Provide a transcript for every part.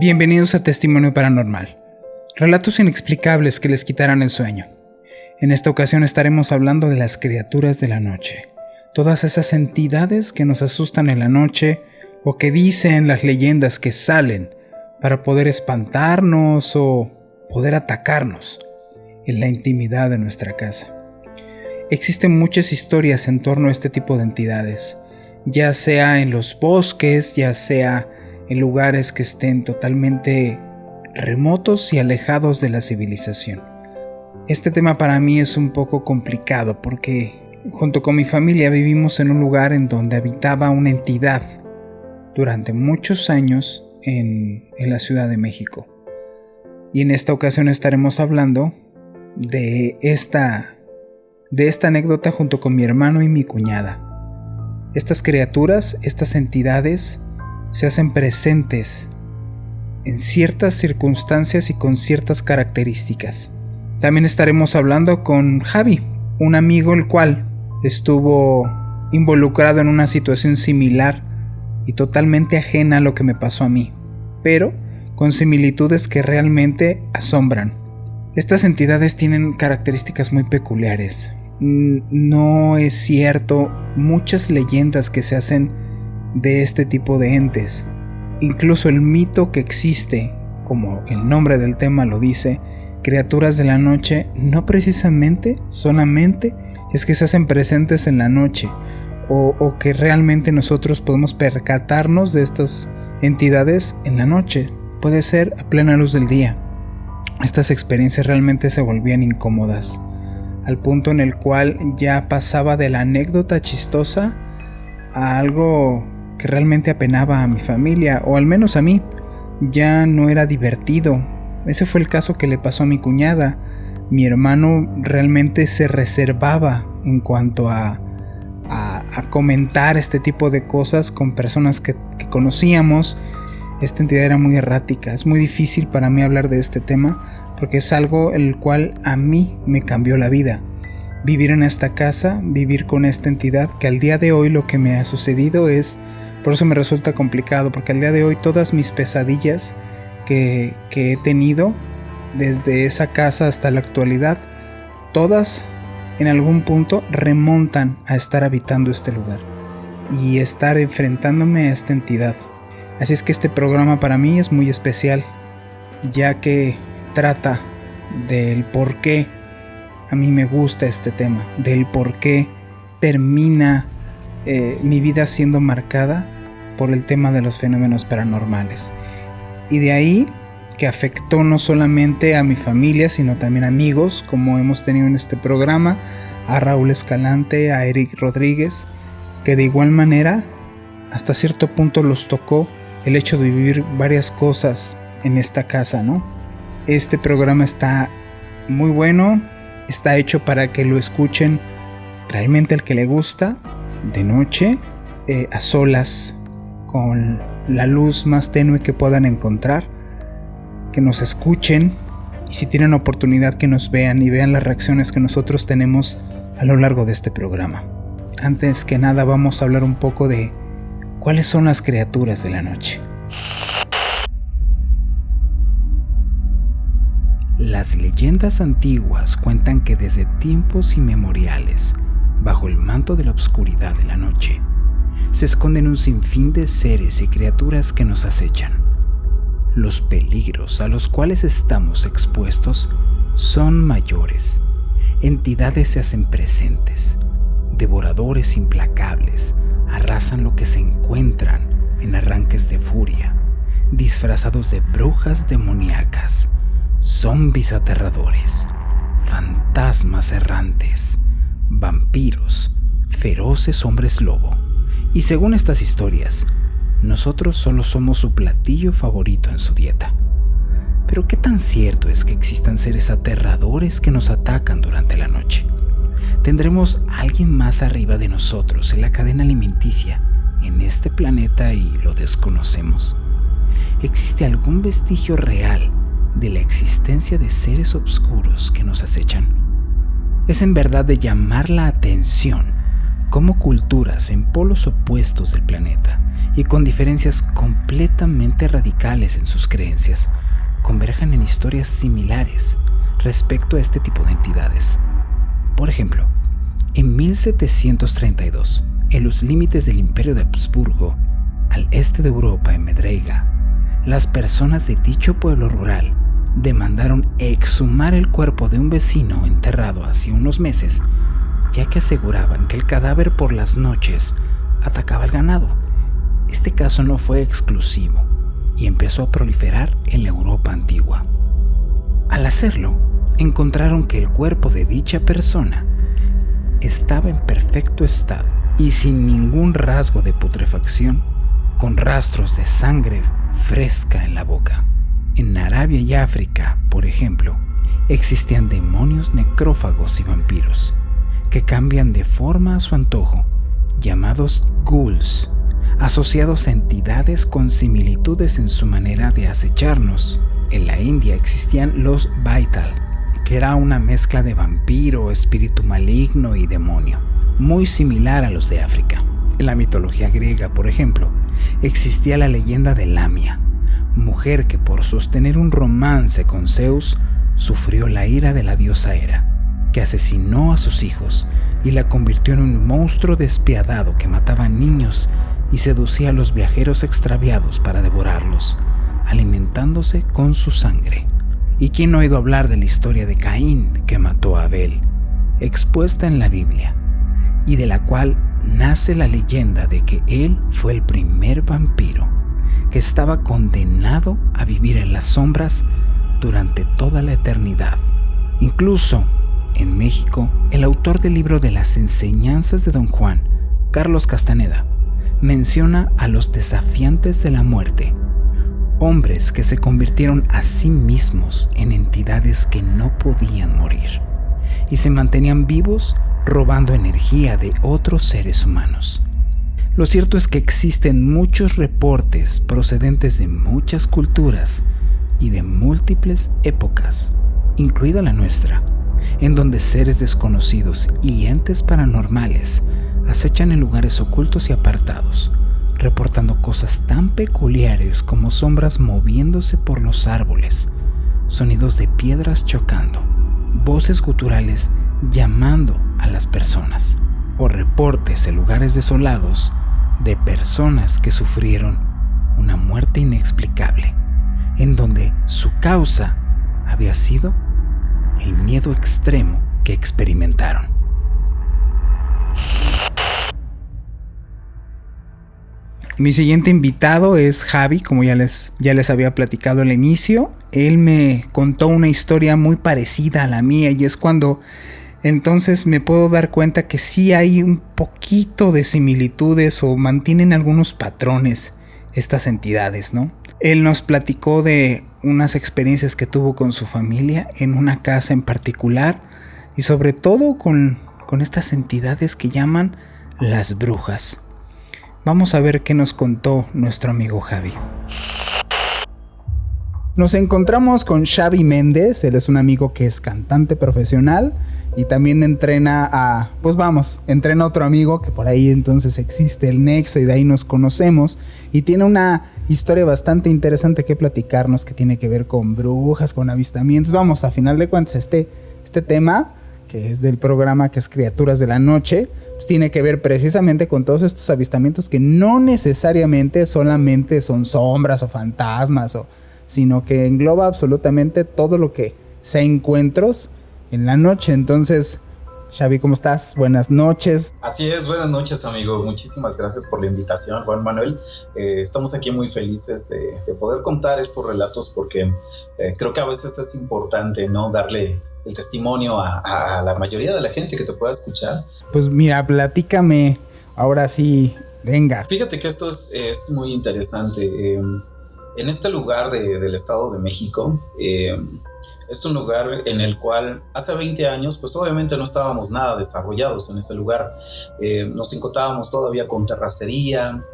Bienvenidos a Testimonio Paranormal, relatos inexplicables que les quitarán el sueño. En esta ocasión estaremos hablando de las criaturas de la noche, todas esas entidades que nos asustan en la noche o que dicen las leyendas que salen para poder espantarnos o poder atacarnos en la intimidad de nuestra casa. Existen muchas historias en torno a este tipo de entidades, ya sea en los bosques, ya sea en lugares que estén totalmente remotos y alejados de la civilización. Este tema para mí es un poco complicado porque junto con mi familia vivimos en un lugar en donde habitaba una entidad durante muchos años en la Ciudad de México. Y en esta ocasión estaremos hablando de esta anécdota junto con mi hermano y mi cuñada. Estas criaturas, estas entidades, se hacen presentes en ciertas circunstancias y con ciertas características. También estaremos hablando con Javi, un amigo el cual estuvo involucrado en una situación similar y totalmente ajena a lo que me pasó a mí, pero con similitudes que realmente asombran. Estas entidades tienen características muy peculiares. No es cierto muchas leyendas que se hacen de este tipo de entes. Incluso el mito que existe, como el nombre del tema lo dice, criaturas de la noche, no precisamente solamente es que se hacen presentes en la noche o que realmente nosotros podemos percatarnos de estas entidades en la noche. Puede ser a plena luz del día. Estas experiencias realmente se volvían incómodas, al punto en el cual ya pasaba de la anécdota chistosa a algo que realmente apenaba a mi familia, o al menos a mí. Ya no era divertido. Ese fue el caso que le pasó a mi cuñada. Mi hermano realmente se reservaba en cuanto a comentar este tipo de cosas con personas que conocíamos. Esta entidad era muy errática. Es muy difícil para mí hablar de este tema porque es algo el cual a mí me cambió la vida. Vivir en esta casa, vivir con esta entidad, que al día de hoy lo que me ha sucedido es, por eso me resulta complicado, porque al día de hoy todas mis pesadillas que he tenido desde esa casa hasta la actualidad, todas en algún punto remontan a estar habitando este lugar y estar enfrentándome a esta entidad. Así es que este programa para mí es muy especial, ya que trata del por qué a mí me gusta este tema, del por qué termina mi vida siendo marcada por el tema de los fenómenos paranormales. Y de ahí que afectó no solamente a mi familia, sino también a amigos, como hemos tenido en este programa, a Raúl Escalante, a Eric Rodríguez, que de igual manera hasta cierto punto los tocó el hecho de vivir varias cosas en esta casa, ¿no? Este programa está muy bueno, está hecho para que lo escuchen realmente al que le gusta, de noche, a solas, con la luz más tenue que puedan encontrar, que nos escuchen y si tienen oportunidad que nos vean y vean las reacciones que nosotros tenemos a lo largo de este programa. Antes que nada vamos a hablar un poco de cuáles son las criaturas de la noche. Las leyendas antiguas cuentan que desde tiempos inmemoriales, bajo el manto de la oscuridad de la noche, se esconden un sinfín de seres y criaturas que nos acechan. Los peligros a los cuales estamos expuestos son mayores. Entidades se hacen presentes. Devoradores implacables arrasan lo que se encuentran en arranques de furia, disfrazados de brujas demoníacas, zombies aterradores, fantasmas errantes, vampiros, feroces hombres lobo. Y según estas historias, nosotros solo somos su platillo favorito en su dieta. Pero ¿qué tan cierto es que existan seres aterradores que nos atacan durante la noche? ¿Tendremos a alguien más arriba de nosotros en la cadena alimenticia en este planeta y lo desconocemos? ¿Existe algún vestigio real de la existencia de seres oscuros que nos acechan? Es en verdad de llamar la atención cómo culturas en polos opuestos del planeta y con diferencias completamente radicales en sus creencias, convergen en historias similares respecto a este tipo de entidades. Por ejemplo, en 1732, en los límites del Imperio de Habsburgo, al este de Europa, en Medreiga, las personas de dicho pueblo rural demandaron exhumar el cuerpo de un vecino enterrado hace unos meses, ya que aseguraban que el cadáver por las noches atacaba al ganado. Este caso no fue exclusivo y empezó a proliferar en la Europa antigua. Al hacerlo, encontraron que el cuerpo de dicha persona estaba en perfecto estado y sin ningún rasgo de putrefacción, con rastros de sangre fresca en la boca. En Arabia y África, por ejemplo, existían demonios necrófagos y vampiros que cambian de forma a su antojo, llamados ghouls, asociados a entidades con similitudes en su manera de acecharnos. En la India existían los Baital, que era una mezcla de vampiro, espíritu maligno y demonio, muy similar a los de África. En la mitología griega, por ejemplo, existía la leyenda de Lamia, mujer que por sostener un romance con Zeus sufrió la ira de la diosa Hera, que asesinó a sus hijos y la convirtió en un monstruo despiadado que mataba niños y seducía a los viajeros extraviados para devorarlos, alimentándose con su sangre. ¿Y quién no ha oído hablar de la historia de Caín que mató a Abel, expuesta en la Biblia, y de la cual nace la leyenda de que él fue el primer vampiro que estaba condenado a vivir en las sombras durante toda la eternidad? Incluso, en México, el autor del libro de las enseñanzas de Don Juan, Carlos Castaneda, menciona a los desafiantes de la muerte, hombres que se convirtieron a sí mismos en entidades que no podían morir y se mantenían vivos robando energía de otros seres humanos. Lo cierto es que existen muchos reportes procedentes de muchas culturas y de múltiples épocas, incluida la nuestra, en donde seres desconocidos y entes paranormales acechan en lugares ocultos y apartados, reportando cosas tan peculiares como sombras moviéndose por los árboles, sonidos de piedras chocando, voces guturales llamando a las personas, o reportes en lugares desolados de personas que sufrieron una muerte inexplicable, en donde su causa había sido el miedo extremo que experimentaron. Mi siguiente invitado es Javi, como ya les había platicado al inicio. Él me contó una historia muy parecida a la mía y es cuando entonces me puedo dar cuenta que sí hay un poquito de similitudes o mantienen algunos patrones estas entidades, ¿no? Él nos platicó de unas experiencias que tuvo con su familia en una casa en particular y sobre todo con estas entidades que llaman las brujas. Vamos a ver qué nos contó nuestro amigo Javi. Nos encontramos con Xavi Méndez. Él es un amigo que es cantante profesional y también entrena a otro amigo que por ahí entonces existe el nexo y de ahí nos conocemos, y tiene una historia bastante interesante que platicarnos que tiene que ver con brujas, con avistamientos. Vamos, a final de cuentas este tema que es del programa, que es Criaturas de la Noche, pues tiene que ver precisamente con todos estos avistamientos que no necesariamente solamente son sombras o fantasmas, sino que engloba absolutamente todo lo que sea encuentros en la noche. Entonces, Xavi, ¿cómo estás? Buenas noches. Así es, buenas noches, amigo. Muchísimas gracias por la invitación, Juan Manuel. Estamos aquí muy felices de poder contar estos relatos porque creo que a veces es importante, ¿no?, darle el testimonio a la mayoría de la gente que te pueda escuchar. Pues mira, platícame, ahora sí, venga. Fíjate que esto es muy interesante. En este lugar del Estado de México, es un lugar en el cual hace 20 años, pues obviamente no estábamos nada desarrollados en ese lugar. Nos encontrábamos todavía con terracería.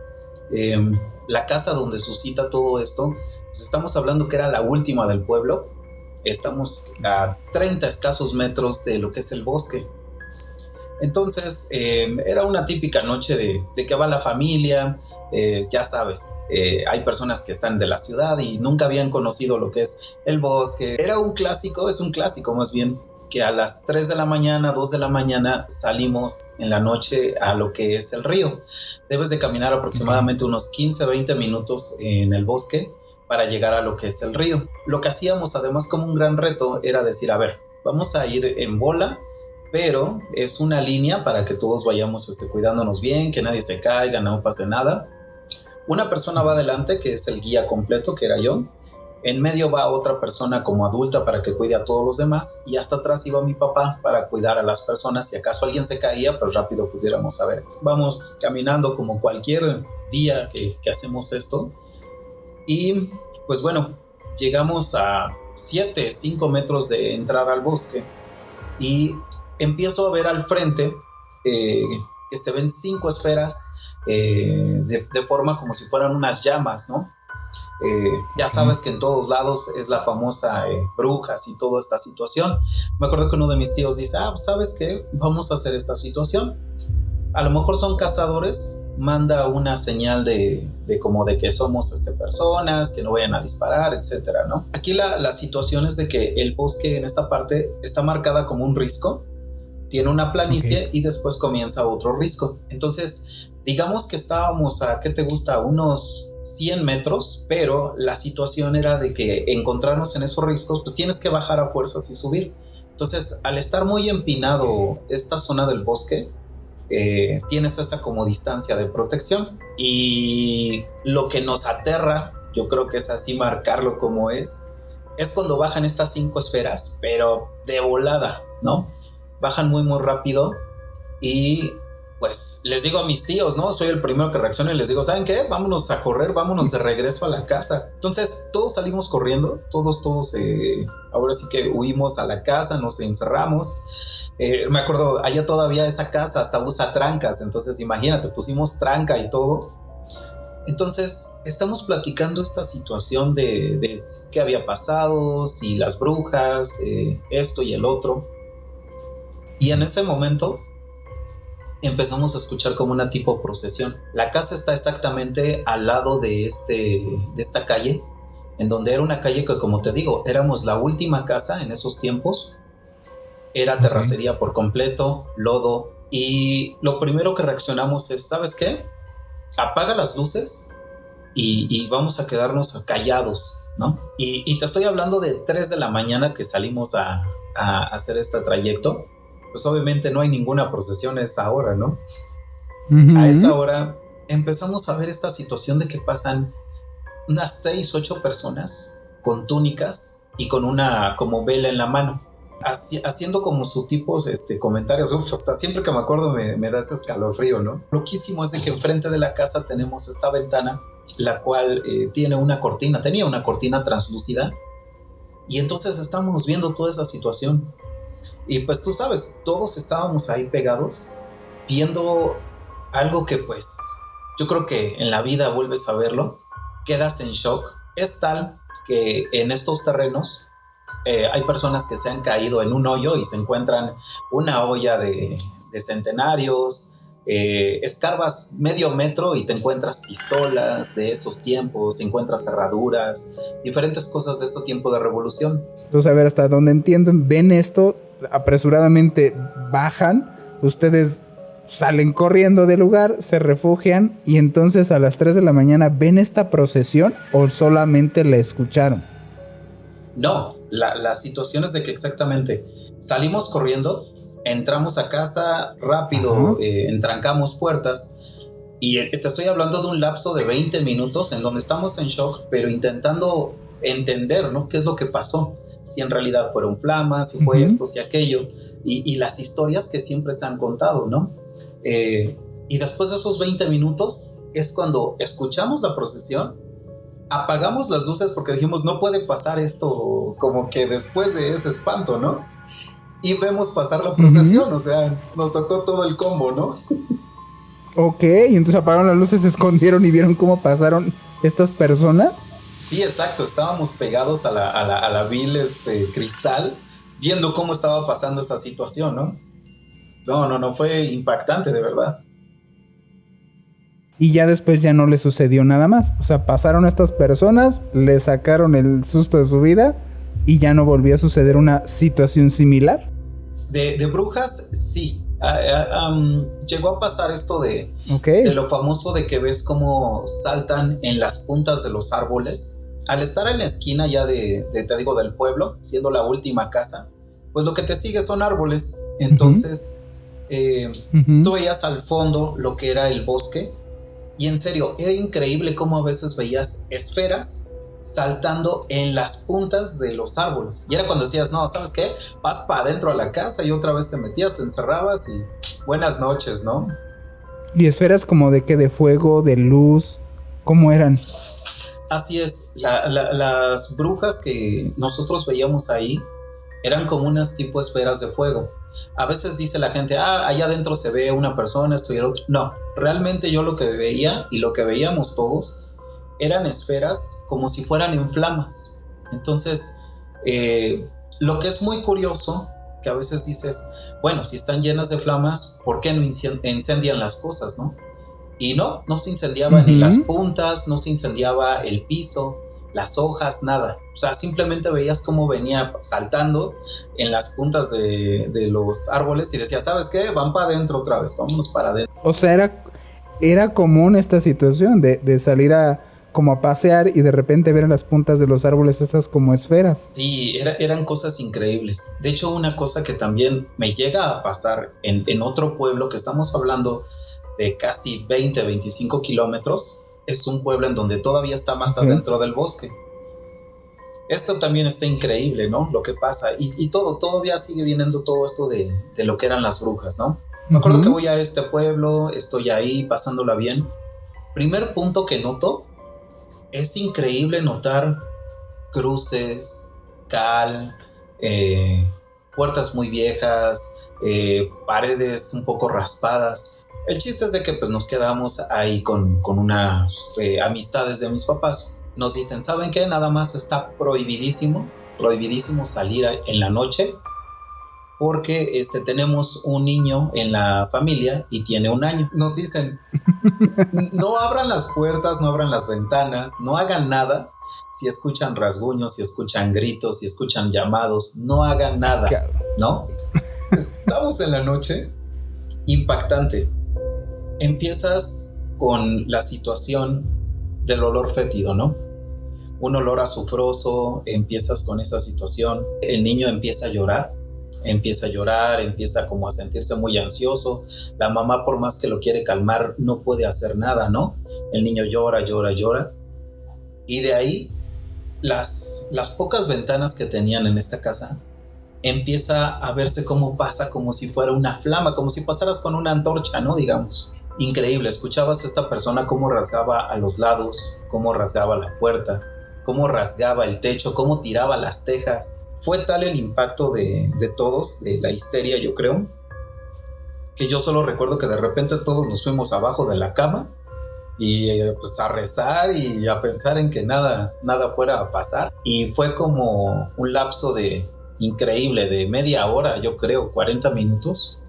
La casa donde suscita todo esto, pues estamos hablando que era la última del pueblo. Estamos a 30 escasos metros de lo que es el bosque. Entonces, era una típica noche de que va la familia, ya sabes, hay personas que están de la ciudad y nunca habían conocido lo que es el bosque. Era un clásico, es un clásico más bien, que a las 3 de la mañana, 2 de la mañana salimos en la noche a lo que es el río. Debes de caminar aproximadamente unos 15, 20 minutos en el bosque para llegar a lo que es el río. Lo que hacíamos además como un gran reto era decir, a ver, vamos a ir en bola, pero es una línea para que todos vayamos cuidándonos bien, que nadie se caiga, no pase nada. Una persona va adelante, que es el guía completo, que era yo. En medio va otra persona como adulta para que cuide a todos los demás, y hasta atrás iba mi papá para cuidar a las personas. Si acaso alguien se caía, pues rápido pudiéramos saber. Vamos caminando como cualquier día que hacemos esto. Y pues bueno, llegamos a 5 metros de entrar al bosque y empiezo a ver al frente que se ven 5 esferas de forma como si fueran unas llamas, ¿no? Ya sabes que en todos lados es la famosa brujas y toda esta situación. Me acuerdo que uno de mis tíos dice, pues ¿sabes qué? Vamos a hacer esta situación. A lo mejor son cazadores, manda una señal de como de que somos personas, que no vayan a disparar, etcétera, ¿no? Aquí la situación es de que el bosque en esta parte está marcada como un risco, tiene una planicie y después comienza otro risco. Entonces, digamos que estábamos a, ¿qué te gusta? Unos 100 metros, pero la situación era de que encontrarnos en esos riscos, pues tienes que bajar a fuerzas y subir. Entonces, al estar muy empinado esta zona del bosque, tienes esa como distancia de protección, y lo que nos aterra, yo creo que es así marcarlo como es cuando bajan estas 5 esferas, pero de volada, ¿no? Bajan muy muy rápido y pues les digo a mis tíos, ¿no? Soy el primero que reacciona y les digo, ¿saben qué? Vámonos a correr, vámonos de regreso a la casa. Entonces todos salimos corriendo, todos, ahora sí que huimos a la casa, nos encerramos. Me acuerdo, allá todavía esa casa hasta usa trancas, entonces imagínate, pusimos tranca y todo. Entonces estamos platicando esta situación de qué había pasado, si las brujas, esto y el otro. Y en ese momento empezamos a escuchar como una tipo procesión. La casa está exactamente al lado de esta calle, en donde era una calle que, como te digo, éramos la última casa en esos tiempos. Era terracería por completo, lodo, y lo primero que reaccionamos es, ¿sabes qué? Apaga las luces y vamos a quedarnos callados, ¿no? Y te estoy hablando de 3 de la mañana que salimos a hacer este trayecto. Pues obviamente no hay ninguna procesión a esa hora, ¿no? Uh-huh. A esa hora empezamos a ver esta situación de que pasan unas 6, 8 personas con túnicas y con una como vela en la mano, haciendo como su tipos comentarios. Hasta siempre que me acuerdo me da ese escalofrío, ¿no? Loquísimo es de que enfrente de la casa tenemos esta ventana, la cual tenía una cortina translúcida, y entonces estamos viendo toda esa situación. Y pues tú sabes, todos estábamos ahí pegados, viendo algo que pues yo creo que en la vida vuelves a verlo, quedas en shock. Es tal que en estos terrenos hay personas que se han caído en un hoyo y se encuentran una olla de centenarios, escarbas medio metro y te encuentras pistolas de esos tiempos, encuentras cerraduras, diferentes cosas de ese tiempo de revolución. Entonces, a ver, hasta donde entienden, ven esto, apresuradamente bajan, ustedes salen corriendo del lugar, se refugian, y entonces a las 3 de la mañana ven esta procesión, ¿o solamente la escucharon? No, la situación es de que exactamente salimos corriendo, entramos a casa rápido, entrancamos puertas, y te estoy hablando de un lapso de 20 minutos en donde estamos en shock, pero intentando entender, ¿no? ¿Qué es lo que pasó? Si en realidad fueron flamas, si fue esto, si aquello, y las historias que siempre se han contado, ¿no? Y después de esos 20 minutos es cuando escuchamos la procesión, apagamos las luces porque dijimos, no puede pasar esto como que después de ese espanto, ¿no? Y vemos pasar la procesión, o sea, nos tocó todo el combo, ¿no? Ok, y entonces apagaron las luces, se escondieron y vieron cómo pasaron estas personas. Sí, exacto, estábamos pegados a la vil cristal, viendo cómo estaba pasando esa situación, ¿no? No, fue impactante, de verdad. Y ya después ya no le sucedió nada más. O sea, pasaron estas personas, le sacaron el susto de su vida y ya no volvió a suceder una situación similar. De brujas, sí. Llegó a pasar esto de lo famoso de que ves cómo saltan en las puntas de los árboles. Al estar en la esquina ya te digo, del pueblo, siendo la última casa, pues lo que te sigue son árboles. Entonces, tú veías al fondo lo que era el bosque. Y en serio, era increíble cómo a veces veías esferas saltando en las puntas de los árboles. Y era cuando decías, no, ¿sabes qué? Vas para adentro a la casa y otra vez te metías, te encerrabas y buenas noches, ¿no? ¿Y esferas como de qué? ¿De fuego? ¿De luz? ¿Cómo eran? Así es, las brujas que nosotros veíamos ahí eran como unas tipo esferas de fuego. A veces dice la gente, allá adentro se ve una persona, esto y el otro. No, realmente yo lo que veía y lo que veíamos todos eran esferas como si fueran en flamas. Entonces, lo que es muy curioso, que a veces dices, bueno, si están llenas de flamas, ¿por qué no incendian las cosas, no? Y no se incendiaban ni las puntas, no se incendiaba el piso, las hojas, nada. O sea, simplemente veías cómo venía saltando en las puntas de los árboles y decías, ¿sabes qué? Van para adentro otra vez, vámonos para adentro. O sea, era común esta situación de salir como a pasear y de repente ver en las puntas de los árboles estas como esferas. Sí, eran cosas increíbles. De hecho, una cosa que también me llega a pasar en otro pueblo, que estamos hablando de casi 20-25 kilómetros, es un pueblo en donde todavía está más adentro del bosque. Esto también está increíble, ¿no? Lo que pasa. Y todavía sigue viniendo todo esto de lo que eran las brujas, ¿no? Me acuerdo que voy a este pueblo, estoy ahí pasándola bien. Primer punto que noto, es increíble notar cruces, cal, puertas muy viejas, paredes un poco raspadas. El chiste es de que pues nos quedamos ahí con unas amistades de mis papás. Nos dicen, ¿saben qué? Nada más está prohibidísimo salir en la noche porque tenemos un niño en la familia y tiene 1 año. Nos dicen, no abran las puertas, no abran las ventanas, no hagan nada. Si escuchan rasguños, si escuchan gritos, si escuchan llamados, no hagan nada, ¿no? Estamos en la noche, impactante. Empiezas con la situación del olor fétido, ¿no? Un olor azufroso, empiezas con esa situación, el niño empieza a llorar, empieza como a sentirse muy ansioso, la mamá por más que lo quiere calmar no puede hacer nada, ¿no? El niño llora, y de ahí las pocas ventanas que tenían en esta casa empieza a verse cómo pasa como si fuera una flama, como si pasaras con una antorcha, ¿no? Digamos. Increíble, escuchabas a esta persona cómo rasgaba a los lados, cómo rasgaba la puerta, cómo rasgaba el techo, cómo tiraba las tejas. Fue tal el impacto de todos, de la histeria, yo creo, que yo solo recuerdo que de repente todos nos fuimos abajo de la cama y pues a rezar y a pensar en que nada fuera a pasar. Y fue como un lapso increíble de media hora, yo creo, 40 minutos,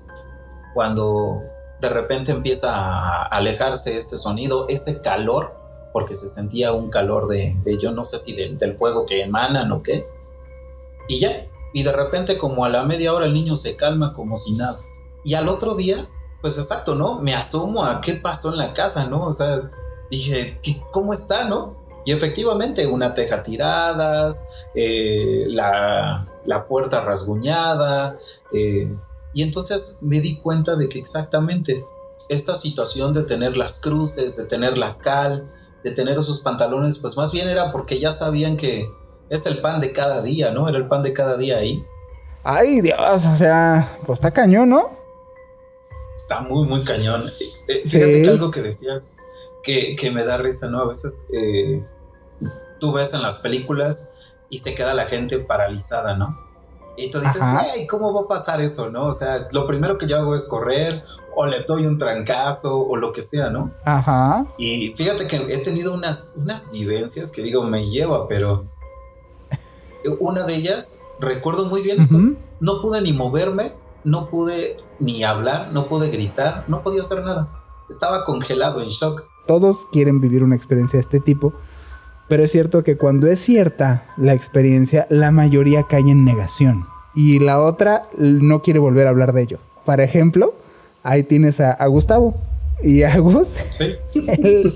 cuando de repente empieza a alejarse este sonido, ese calor, porque se sentía un calor de yo no sé si del fuego que emanan o qué, y ya, y de repente como a la media hora el niño se calma como si nada, y al otro día, pues exacto, ¿no? Me asomo a qué pasó en la casa, ¿no? O sea, dije, ¿cómo está, no? Y efectivamente, una teja tiradas, la puerta rasguñada, y entonces me di cuenta de que exactamente esta situación de tener las cruces, de tener la cal, de tener esos pantalones, pues más bien era porque ya sabían que es el pan de cada día, ¿no? Era el pan de cada día ahí. Ay, Dios, o sea, pues está cañón, ¿no? Está muy, muy cañón. Fíjate que algo que decías que me da risa, ¿no? A veces tú ves en las películas y se queda la gente paralizada, ¿no? Y tú dices, güey, ¿cómo va a pasar eso, no? O sea, lo primero que yo hago es correr, o le doy un trancazo, o lo que sea, ¿no? Ajá. Y fíjate que he tenido unas vivencias que digo, me lleva, pero una de ellas, recuerdo muy bien eso. No pude ni moverme, no pude ni hablar, no pude gritar, no podía hacer nada. Estaba congelado, en shock. Todos quieren vivir una experiencia de este tipo, pero es cierto que cuando es cierta la experiencia, la mayoría cae en negación. Y la otra no quiere volver a hablar de ello. Por ejemplo, ahí tienes a Gustavo. Y a Gus, ¿Sí?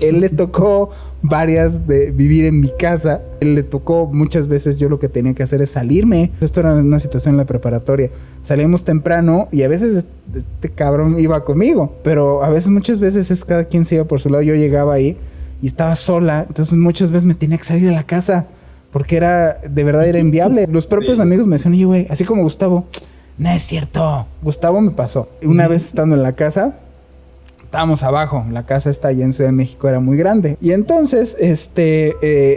él le tocó varias de vivir en mi casa. Él le tocó muchas veces, yo lo que tenía que hacer es salirme. Esto era una situación en la preparatoria. Salíamos temprano y a veces este cabrón iba conmigo. Pero a veces, muchas veces es cada quien se iba por su lado. Yo llegaba ahí y estaba sola. Entonces muchas veces me tenía que salir de la casa. Porque de verdad era inviable. Los propios amigos me decían, oye, güey, así como Gustavo. No es cierto. Gustavo me pasó. Una vez estando en la casa, estábamos abajo, la casa está allá en Ciudad de México, era muy grande. Y entonces,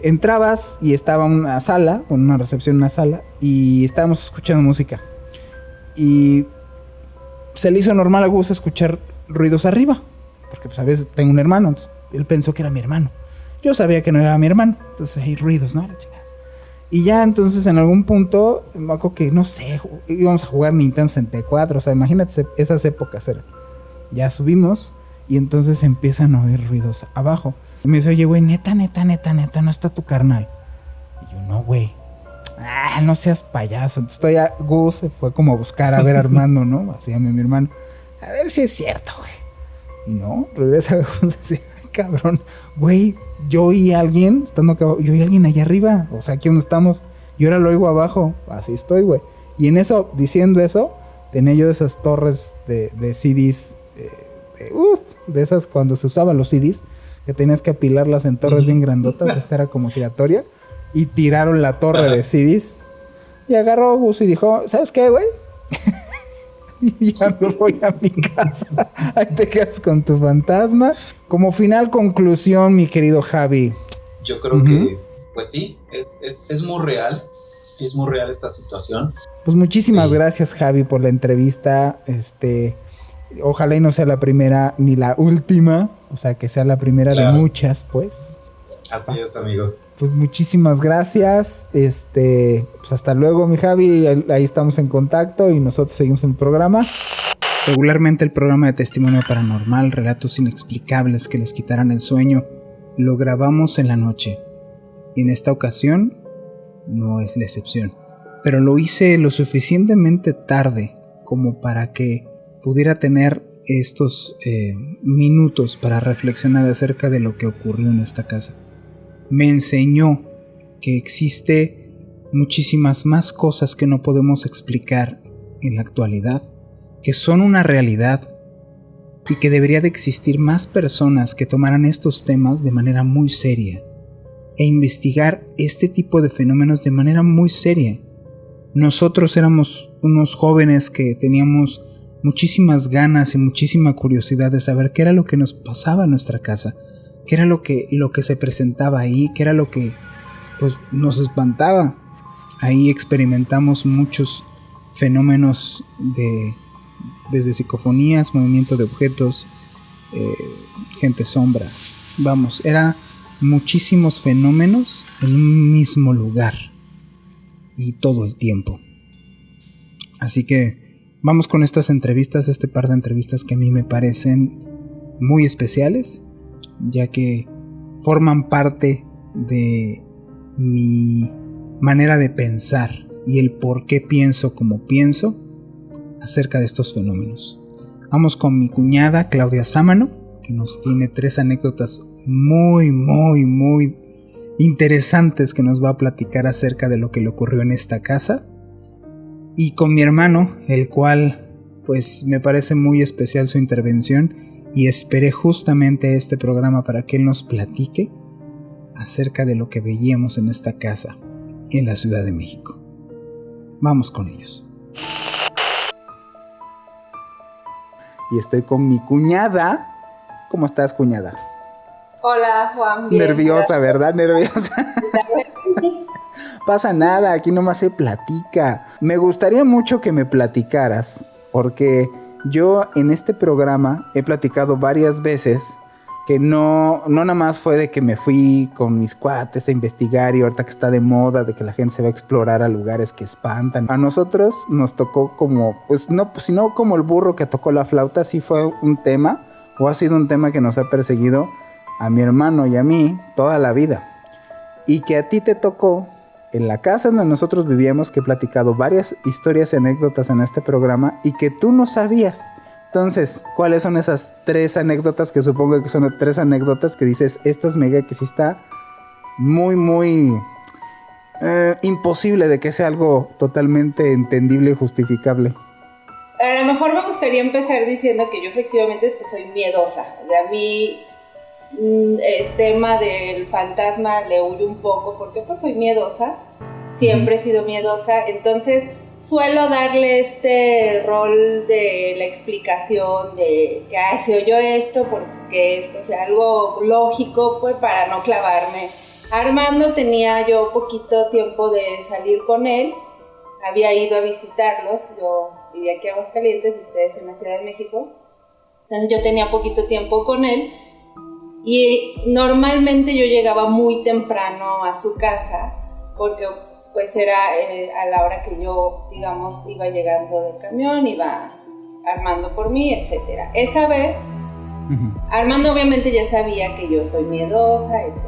entrabas y estaba una sala, una recepción en una sala, y estábamos escuchando música. Y se le hizo normal a Gus escuchar ruidos arriba, porque pues a veces tengo un hermano, entonces él pensó que era mi hermano. Yo sabía que no era mi hermano, entonces hay ruidos, ¿no? La chingada. Y ya entonces en algún punto, me acuerdo que, no sé, íbamos a jugar Nintendo 64, o sea, imagínate esas épocas eran. Ya subimos. Y entonces empiezan a oír ruidos abajo. Y me dice, oye, güey, neta, no está tu carnal. Y yo, no, güey. No seas payaso. Entonces Gus se fue como a buscar a ver a Armando, ¿no? Así a mi hermano. A ver si es cierto, güey. Y no, regresa Gus y dice, ay, cabrón. Güey, yo oí a alguien estando acá, yo oí a alguien allá arriba. O sea, aquí donde estamos. Y ahora lo oigo abajo. Así estoy, güey. Y en eso, diciendo eso, tenía yo esas torres de CDs. De esas cuando se usaban los CDs, que tenías que apilarlas en torres bien grandotas. Esta era como giratoria. Y tiraron la torre de CDs. Y agarró Gus y dijo, ¿sabes qué, güey? Ya me voy a mi casa. Ahí te quedas con tu fantasma. Como final conclusión, mi querido Javi. Yo creo que, pues sí, es muy real. Es muy real esta situación. Pues muchísimas gracias, Javi, por la entrevista. Ojalá y no sea la primera ni la última. O sea, que sea la primera de muchas, pues. Así es, amigo. Pues muchísimas gracias. Pues hasta luego, mi Javi. Ahí estamos en contacto y nosotros seguimos en el programa. Regularmente el programa de Testimonio Paranormal, relatos inexplicables que les quitarán el sueño, lo grabamos en la noche. Y en esta ocasión no es la excepción. Pero lo hice lo suficientemente tarde como para que pudiera tener estos minutos para reflexionar acerca de lo que ocurrió en esta casa. Me enseñó que existe muchísimas más cosas que no podemos explicar en la actualidad, que son una realidad y que debería de existir más personas que tomaran estos temas de manera muy seria e investigar este tipo de fenómenos de manera muy seria. Nosotros éramos unos jóvenes que teníamos muchísimas ganas y muchísima curiosidad de saber qué era lo que nos pasaba en nuestra casa, qué era lo que se presentaba ahí, qué era lo que pues nos espantaba. Ahí experimentamos muchos fenómenos desde psicofonías, movimiento de objetos, gente sombra. Vamos, era muchísimos fenómenos en un mismo lugar y todo el tiempo. Así que vamos con estas entrevistas, este par de entrevistas que a mí me parecen muy especiales, ya que forman parte de mi manera de pensar y el por qué pienso como pienso acerca de estos fenómenos. Vamos con mi cuñada Claudia Sámano, que nos tiene 3 anécdotas muy interesantes que nos va a platicar acerca de lo que le ocurrió en esta casa. Y con mi hermano, el cual pues me parece muy especial su intervención y esperé justamente este programa para que él nos platique acerca de lo que veíamos en esta casa en la Ciudad de México. Vamos con ellos. Y estoy con mi cuñada. ¿Cómo estás, cuñada? Hola, Juan. Bien, nerviosa, gracias. ¿Verdad? Nerviosa. Pasa nada, aquí nomás se platica. Me gustaría mucho que me platicaras, porque yo en este programa he platicado varias veces que no nada más fue de que me fui con mis cuates a investigar y ahorita que está de moda de que la gente se va a explorar a lugares que espantan. A nosotros nos tocó como, pues no, pues, sino como el burro que tocó la flauta, sí fue un tema, o ha sido un tema que nos ha perseguido a mi hermano y a mí toda la vida. Y que a ti te tocó en la casa donde nosotros vivíamos, que he platicado varias historias y anécdotas en este programa y que tú no sabías. Entonces, ¿cuáles son esas 3 anécdotas que supongo que son 3 anécdotas que dices, esta es mega, que sí está muy, muy imposible de que sea algo totalmente entendible y justificable? A lo mejor me gustaría empezar diciendo que yo efectivamente pues, soy miedosa. O sea, a mí el tema del fantasma le huyo un poco porque pues soy miedosa. Siempre he sido miedosa. Entonces suelo darle este rol de la explicación de que se oyó esto porque esto sea algo lógico, pues para no clavarme. Armando tenía yo poquito tiempo de salir con él, había ido a visitarlos, yo vivía aquí en Aguascalientes, ustedes en la Ciudad de México, entonces yo tenía poquito tiempo con él y normalmente yo llegaba muy temprano a su casa porque pues era a la hora que yo, digamos, iba llegando del camión, iba Armando por mí, etc. Esa vez, Armando obviamente ya sabía que yo soy miedosa, etc.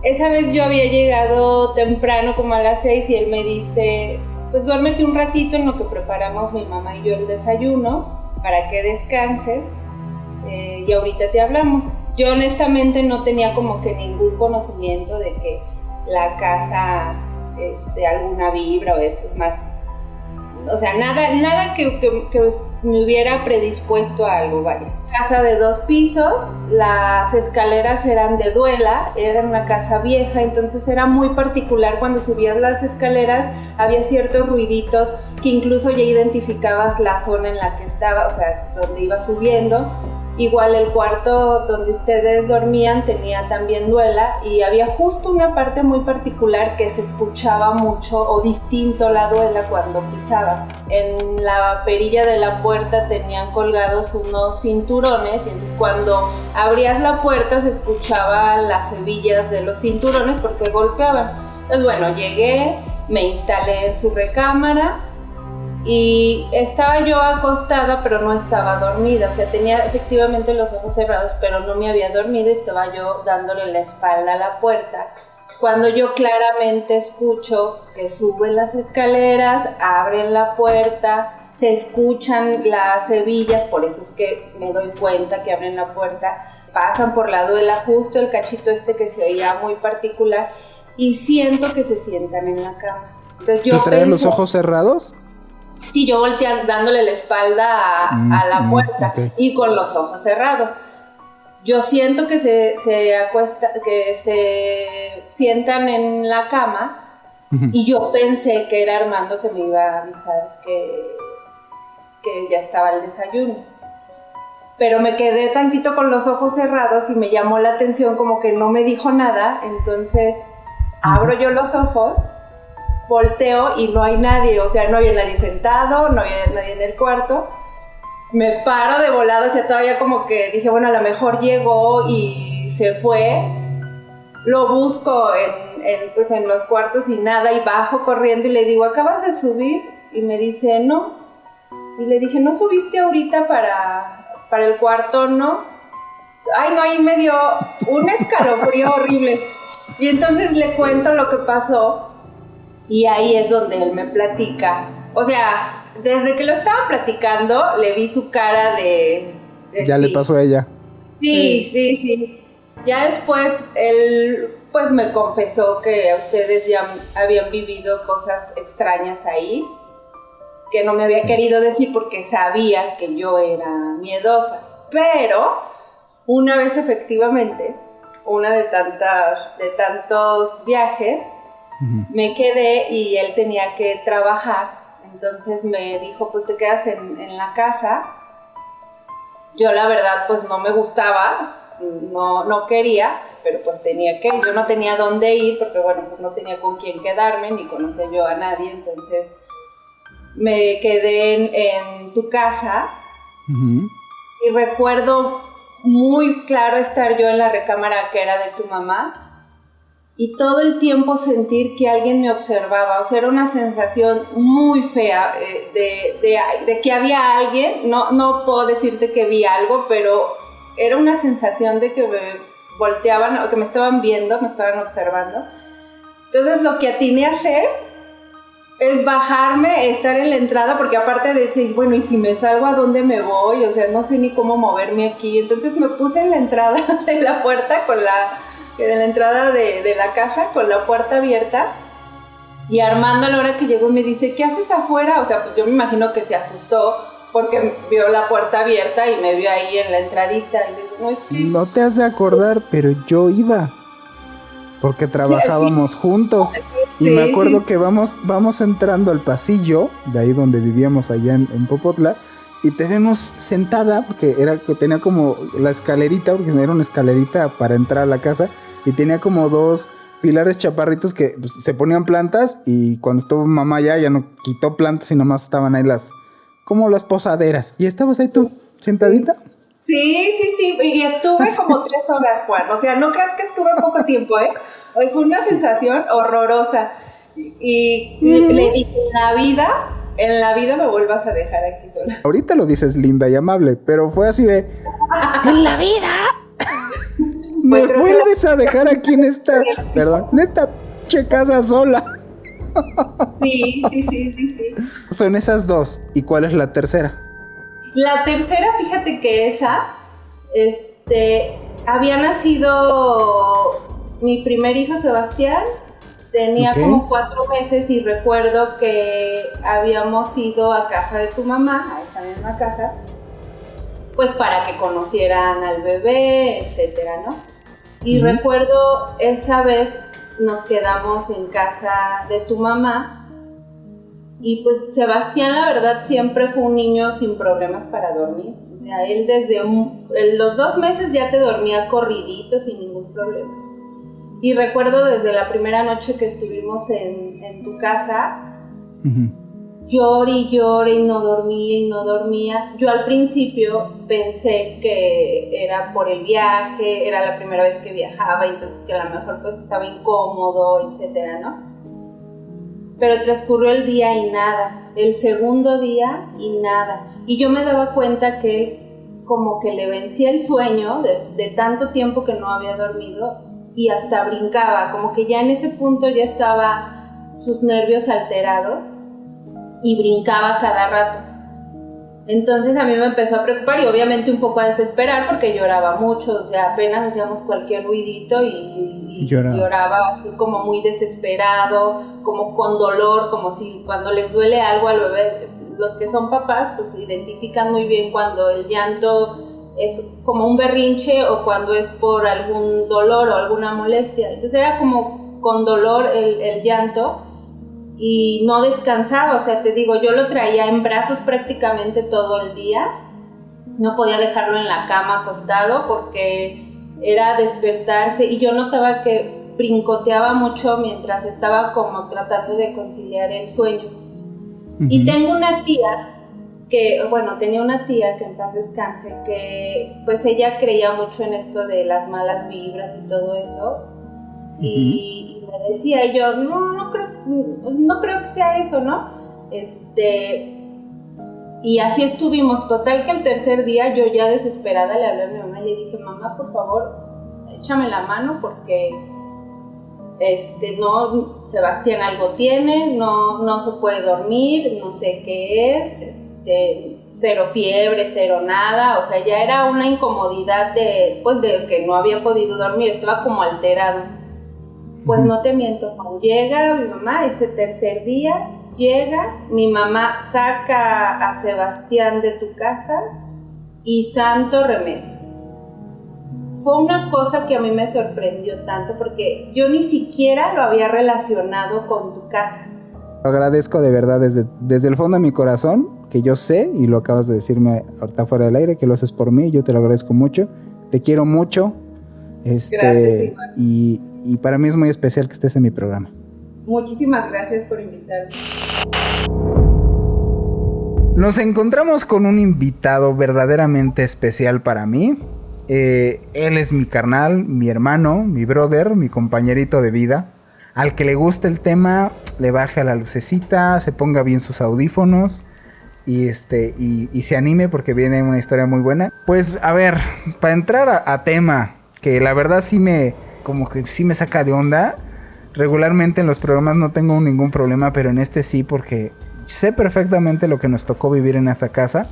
Esa vez yo había llegado temprano, como a las 6, y él me dice, pues duérmete un ratito en lo que preparamos mi mamá y yo el desayuno, para que descanses, y ahorita te hablamos. Yo honestamente no tenía como que ningún conocimiento de que la casa... alguna vibra o eso, es más, o sea, nada que me hubiera predispuesto a algo, vaya. Casa de 2 pisos, las escaleras eran de duela, era una casa vieja, entonces era muy particular cuando subías las escaleras, había ciertos ruiditos que incluso ya identificabas la zona en la que estaba, o sea, donde iba subiendo. Igual el cuarto donde ustedes dormían tenía también duela y había justo una parte muy particular que se escuchaba mucho o distinto la duela cuando pisabas. En la perilla de la puerta tenían colgados unos cinturones y entonces cuando abrías la puerta se escuchaban las hebillas de los cinturones porque golpeaban. Entonces bueno, llegué, me instalé en su recámara y estaba yo acostada pero no estaba dormida, o sea, tenía efectivamente los ojos cerrados pero no me había dormido y estaba yo dándole la espalda a la puerta cuando yo claramente escucho que suben las escaleras, abren la puerta, se escuchan las hebillas, por eso es que me doy cuenta que abren la puerta, pasan por la duela justo el cachito que se oía muy particular y siento que se sientan en la cama. Entonces yo ¿Tú traes los ojos cerrados? Sí, yo volteé dándole la espalda a la puerta, okay, y con los ojos cerrados. Yo siento que se acuesta, que se sientan en la cama, y yo pensé que era Armando que me iba a avisar que ya estaba el desayuno. Pero me quedé tantito con los ojos cerrados y me llamó la atención como que no me dijo nada, entonces abro yo los ojos, volteo y no hay nadie, o sea, no había nadie sentado, no había nadie en el cuarto. Me paro de volado, o sea, todavía como que dije, bueno, a lo mejor llegó y se fue. Lo busco pues en los cuartos y nada, y bajo corriendo y le digo, ¿acabas de subir? Y me dice, no. Y le dije, ¿no subiste ahorita para el cuarto? No. Ay, no, ahí me dio un escalofrío horrible. Y entonces le cuento lo que pasó. Y ahí es donde él me platica, o sea, desde que lo estaba platicando, le vi su cara de ya sí. Le pasó a ella. Sí. Ya después, él pues me confesó que ustedes ya habían vivido cosas extrañas ahí, que no me había querido decir porque sabía que yo era miedosa. Pero, una vez efectivamente, una de tantos viajes, me quedé y él tenía que trabajar, entonces me dijo, pues te quedas en la casa. Yo la verdad pues no me gustaba, no quería, pero pues tenía que, yo no tenía dónde ir porque bueno, pues no tenía con quién quedarme, ni conocía yo a nadie, entonces me quedé en tu casa. Y recuerdo muy claro estar yo en la recámara que era de tu mamá y todo el tiempo sentir que alguien me observaba. O sea, era una sensación muy fea de que había alguien. No puedo decirte que vi algo, pero era una sensación de que me volteaban o que me estaban viendo, me estaban observando. Entonces lo que atiné a hacer es bajarme, estar en la entrada, porque aparte de decir, bueno, ¿y si me salgo a dónde me voy? O sea, no sé ni cómo moverme aquí. Entonces me puse en la entrada de la puerta, en la entrada de la casa, con la puerta abierta. Y Armando, a la hora que llegó, me dice, ¿qué haces afuera? O sea, pues yo me imagino que se asustó porque vio la puerta abierta y me vio ahí en la entradita. Y le digo, no, es que... No te has de acordar, pero yo iba. Porque trabajábamos juntos. Y me acuerdo que vamos entrando al pasillo, de ahí donde vivíamos allá en Popotla, y te vemos sentada, porque tenía como la escalerita, porque era una escalerita para entrar a la casa, y tenía como 2 pilares chaparritos que pues, se ponían plantas, y cuando estuvo mamá ya no quitó plantas y nomás estaban ahí como las posaderas. ¿Y estabas ahí tú, sentadita? Sí, y estuve como 3 horas, Juan. O sea, no creas que estuve poco tiempo, ¿eh? Es una sensación horrorosa. Y le dije, en la vida me vuelvas a dejar aquí sola. Ahorita lo dices linda y amable, pero fue así de... ¡En la vida! Me vuelves a dejar aquí en esta pinche casa sola. Sí. Son esas 2. ¿Y cuál es la tercera? La tercera, fíjate que esa, había nacido mi primer hijo, Sebastián, tenía como 4 meses y recuerdo que habíamos ido a casa de tu mamá, a esa misma casa, pues para que conocieran al bebé, etcétera, ¿no? Y recuerdo esa vez nos quedamos en casa de tu mamá. Y pues Sebastián, la verdad, siempre fue un niño sin problemas para dormir. O sea, él desde los 2 meses ya te dormía corridito sin ningún problema. Y recuerdo desde la primera noche que estuvimos en tu casa, lloré y no dormía. Yo al principio pensé que era por el viaje, era la primera vez que viajaba, entonces que a lo mejor pues estaba incómodo, etcétera, ¿no? Pero transcurrió el día y nada, el segundo día y nada. Y yo me daba cuenta que él como que le vencía el sueño de tanto tiempo que no había dormido y hasta brincaba, como que ya en ese punto ya estaba sus nervios alterados y brincaba cada rato. Entonces a mí me empezó a preocupar y obviamente un poco a desesperar porque lloraba mucho, o sea, apenas hacíamos cualquier ruidito y lloraba así como muy desesperado, como con dolor, como si cuando les duele algo al bebé, los que son papás pues identifican muy bien cuando el llanto es como un berrinche o cuando es por algún dolor o alguna molestia. Entonces era como con dolor el llanto. Y no descansaba, o sea, te digo, yo lo traía en brazos prácticamente todo el día, no podía dejarlo en la cama acostado porque era despertarse y yo notaba que brincoteaba mucho mientras estaba como tratando de conciliar el sueño. Y tengo una tía tenía una tía que en paz descanse, que pues ella creía mucho en esto de las malas vibras y todo eso. Y me decía, y yo, no creo que sea eso, ¿no? Y así estuvimos. Total que el tercer día yo ya desesperada le hablé a mi mamá y le dije, mamá, por favor, échame la mano porque no, Sebastián algo tiene, no se puede dormir, no sé qué es, 0 fiebre, 0 nada, o sea, ya era una incomodidad de que no había podido dormir, estaba como alterado. Pues no te miento, cuando llega mi mamá, ese tercer día, llega, mi mamá saca a Sebastián de tu casa y santo remedio. Fue una cosa que a mí me sorprendió tanto porque yo ni siquiera lo había relacionado con tu casa. Lo agradezco de verdad desde el fondo de mi corazón, que yo sé, y lo acabas de decirme ahorita fuera del aire, que lo haces por mí, yo te lo agradezco mucho, te quiero mucho, Gracias, y para mí es muy especial que estés en mi programa. Muchísimas gracias por invitarme. Nos encontramos con un invitado verdaderamente especial para mí. Él es mi carnal, mi hermano, mi brother, mi compañerito de vida. Al que le guste el tema, le baje a la lucecita, se ponga bien sus audífonos y se anime porque viene una historia muy buena. Pues a ver, para entrar a tema, que la verdad sí me saca de onda. Regularmente en los programas no tengo ningún problema, pero en este sí, porque sé perfectamente lo que nos tocó vivir en esa casa.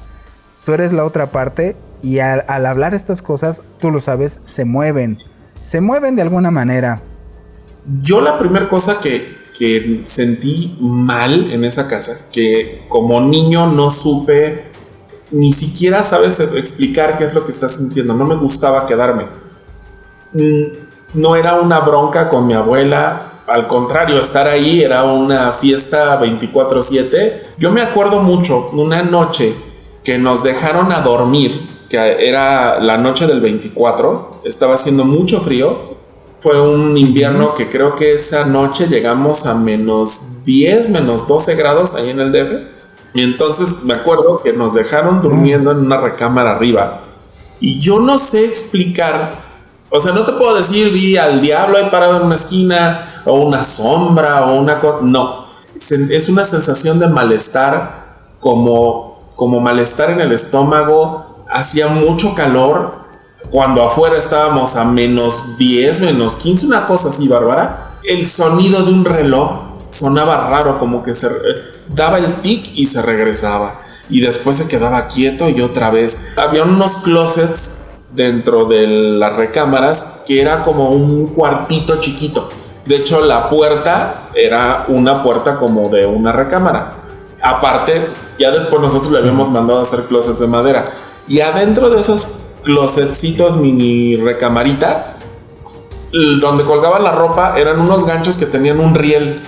Tú eres la otra parte y al hablar estas cosas, tú lo sabes, se mueven de alguna manera. Yo la primera cosa que sentí mal en esa casa, que como niño no supe, ni siquiera sabes explicar qué es lo que estás sintiendo, no me gustaba quedarme. No era una bronca con mi abuela, al contrario, estar ahí era una fiesta 24/7. Yo me acuerdo mucho una noche que nos dejaron a dormir, que era la noche del 24, estaba haciendo mucho frío. Fue un invierno que creo que esa noche llegamos a -10, -12 grados ahí en el DF. Y entonces me acuerdo que nos dejaron durmiendo en una recámara arriba. Y yo no sé explicar, o sea, no te puedo decir vi al diablo ahí parado en una esquina, o una sombra, o una cosa. No, es una sensación de malestar, como malestar en el estómago. Hacía mucho calor. Cuando afuera estábamos a -10, -15, una cosa así bárbara. El sonido de un reloj sonaba raro, como que se daba el tic y se regresaba. Y después se quedaba quieto y otra vez. Había unos closets dentro de las recámaras que era como un cuartito chiquito. De hecho, la puerta era una puerta como de una recámara. Aparte, ya después nosotros le habíamos mandado a hacer closets de madera. Y adentro de esos closetcitos mini recamarita, donde colgaban la ropa, eran unos ganchos que tenían un riel.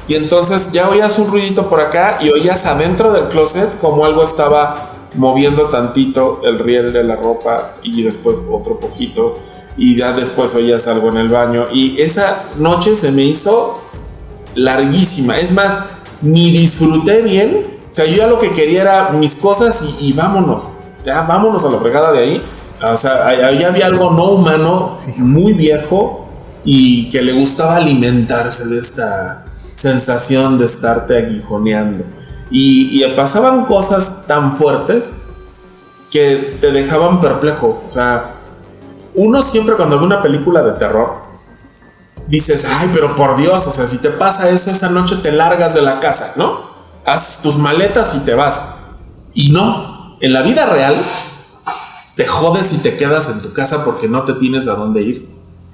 Y entonces ya oías un ruidito por acá y oías adentro del closet como algo estaba moviendo tantito el riel de la ropa, y después otro poquito, y ya después oías algo en el baño. Y esa noche se me hizo larguísima. Es más, ni disfruté bien. O sea, yo ya lo que quería era mis cosas y vámonos. Ya vámonos a la fregada de ahí. O sea, ahí había algo no humano, sí, muy viejo, y que le gustaba alimentarse de esta sensación de estarte aguijoneando. Y pasaban cosas tan fuertes que te dejaban perplejo. O sea, uno siempre cuando ve una película de terror dices, ay, pero por Dios, o sea, si te pasa eso esa noche te largas de la casa, ¿no? Haces tus maletas y te vas. Y no. En la vida real, te jodes y te quedas en tu casa porque no te tienes a dónde ir.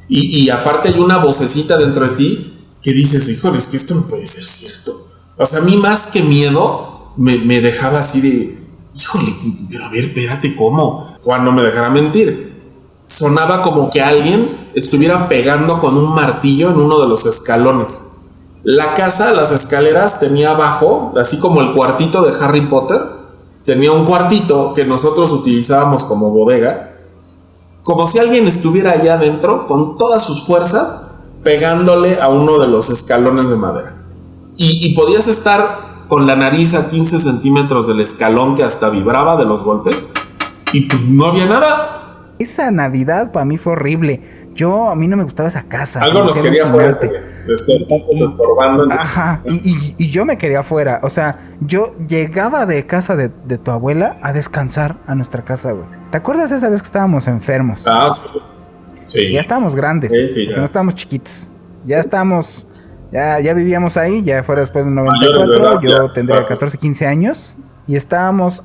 Y aparte hay una vocecita dentro de ti que dices, híjole, es que esto no puede ser cierto. O sea, a mí más que miedo, me dejaba así de, híjole, pero a ver, espérate, ¿cómo? Juan no me dejará mentir. Sonaba como que alguien estuviera pegando con un martillo en uno de los escalones. La casa, las escaleras, tenía abajo, así como el cuartito de Harry Potter, tenía un cuartito que nosotros utilizábamos como bodega, como si alguien estuviera allá adentro con todas sus fuerzas pegándole a uno de los escalones de madera. Y podías estar con la nariz a 15 centímetros del escalón que hasta vibraba de los golpes y pues no había nada. Esa Navidad para mí fue horrible. A mí no me gustaba esa casa. Algo nos quería fuera. Estorbando. Ajá. Y yo me quería fuera. O sea, yo llegaba de casa de tu abuela a descansar a nuestra casa, güey. ¿Te acuerdas esa vez que estábamos enfermos? Ah, sí. Ya estábamos grandes. Sí, no estábamos chiquitos. Ya estábamos. Ya vivíamos ahí. Ya fuera después del 94. Yo tendría 14, 15 años. Y estábamos.